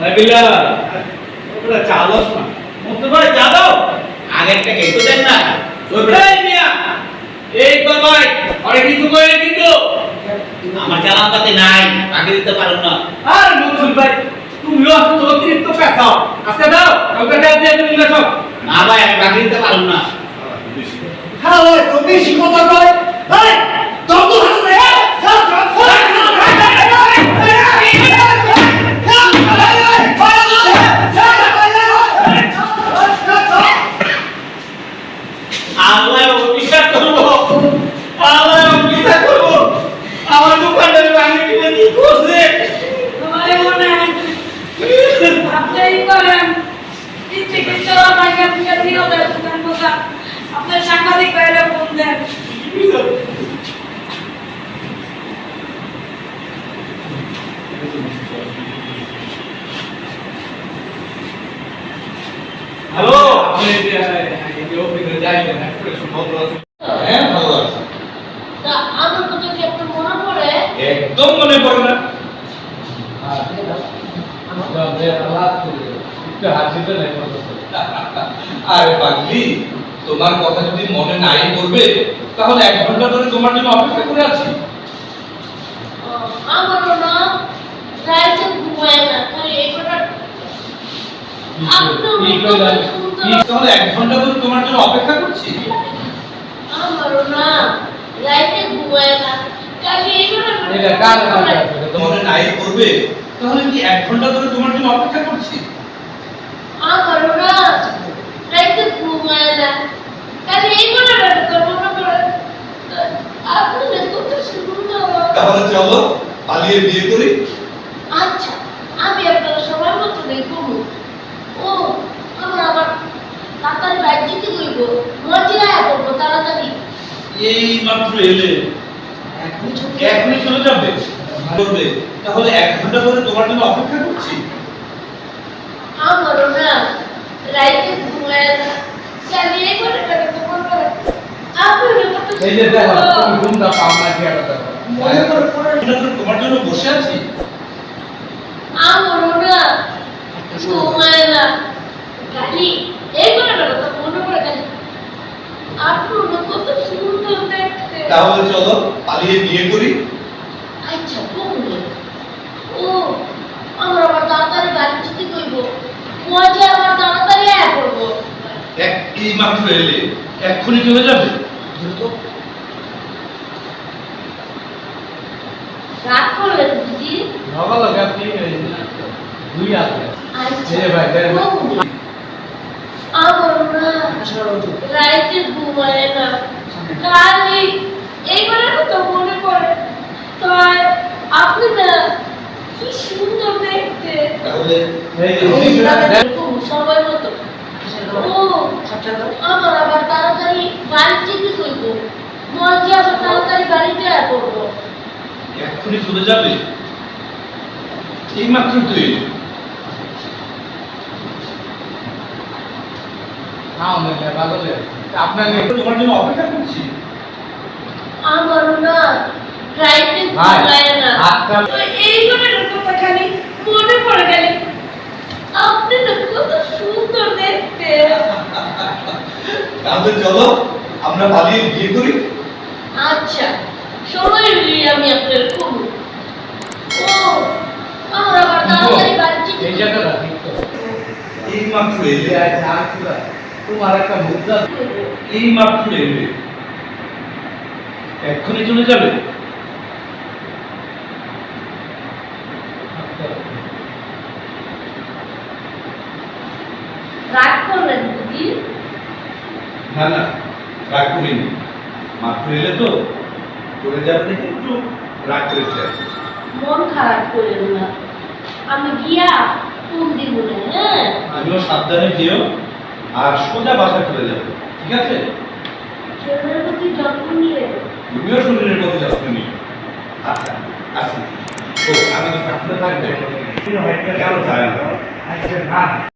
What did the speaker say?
নাবিলা ওটা চালস না মুক্ত ভাই চা দাও আগে একটা কেটো দেন না ওই মিয়া এই তো ভাই আরে কিছু কইলে কিন্তু আমার চালান তাতে নাই আগে দিতে পারো না আর মনসুর ভাই তুমি অতিরিক্ত পেছাও আজকে দাও কালকে দাও দিয়ে তুমি লেখো না ভাই আমি বাকি দিতে পারো না হ্যাঁ ওই তো বেশি কথা কয় ভাই তত হাসবে আপনার সাংবাদিক ভাইরা ফোন দেন হ্যালো আপনি এই অফিসে যাইবেন একটা সম্ভব আছে হ্যাঁ ভালো আছে তা আমার কথা কি একটু মনে পড়ে একদম মনে পড়ে না আরে পাগলি তোমার কথা যদি মনে নাই পড়বে তাহলে 1 ঘন্টা ধরে তোমার জন্য অপেক্ষা করে আছি আমারও না রাইতে ঘুমায় না খালি এই কথা তাহলে 1 ঘন্টা ধরে তোমার জন্য অপেক্ষা করছি আমারও না রাইতে ঘুমায় না খালি এই কথা মনে নাই পড়বে তাহলে কি 1 ঘন্টা ধরে তোমার জন্য অপেক্ষা করছি আমারও না রাইতে ঘুমায় না খালি এই কথা তো মনে পড়ে আপনি কত সুন্দর তাহলে চলো পালিয়ে বিয়ে করি আচ্ছা আমি আপনার সময় মতো দেখবো ও আমার আবার তাড়াতাড়ি বাইক যেতে কইব মজা করবো তাড়াতাড়ি এই মাত্র এলে এখনই চলে যাবে বলবে তাহলে 1 ঘন্টা ধরে তোমার জন্য অপেক্ষা করছি আমারও না রাইতে ঘুমায় না জানি এই করে তো বলবো আপনি কত এই যে দেখো তুমি ঘুমটা পাও না কি একটা মনে করে তোমার জন্য বসে আছি আমারও না ঘুমায় না খালি এই করে তো মনে করে খালি আপনি কত সুন্দর দেখতে তাহলে চলো পালিয়ে বিয়ে করি আচ্ছা বলুন ও আমরা আবার তাড়াতাড়ি বাড়ি যেতে কইব মজা আবার তাড়াতাড়ি আয়া করবো এই মাত্র এলে এক্ষুনি চলে যাবে রাগ করলেন বুঝি নগল আপনি দুই আছে আচ্ছা এই ভাই দেন আমার না রাইতে ঘুমায় না খালি এইবারে তো মনে পড়ে তাই আপনি না কি সুন্দর দেখতে তাহলে সবাই মতো ও আমার আবার তাড়াতাড়ি বাড়ি যেতে কইব মজা আবার তাড়াতাড়ি বাড়িতে আয়া করবো এক্ষুনি চলে যাবে এই মাত্র তো এলে নাও না ভালো লাগে আপনার তোমার জন্য অপেক্ষা করছি আমারও না রাইতে ভাই, ঘুমায় না আজকাল তো এই করে কথা খালি মনে পড়ে গেল আপনি তো কত সুন্দর দেখতে তাহলে চলো আমরা পালিয়ে বিয়ে করি আচ্ছা সময় মিলিয়ে আমি আপনার করব ও আমার আবার তাড়াতাড়ি বাড়ি যেতে এই জায়গাটা ঠিক তো এই মাত্র এলে তোমার একটা মুদ্রা এই মাত্র এলে এক্ষুনি চলে যাবে রাগ করলেন বুঝি না না রাগ করিনি মাত্র এলে তো চলে যাবে দেখে একটু রাগ করেছে আর কি। মন খারাপ করেন না আমি গিয়া ফোন দিব না হ্যাঁ তুমিও সাবধানে যেও আর সোজা বাসায় চলে যাবে ঠিক আছে শরীরের প্রতি যত্ন নিয়ে তুমিও শরীরের প্রতি যত্ন নিও আচ্ছা আসি ও আমি তো থাকতে থাকবে কেন যায় না আচ্ছা না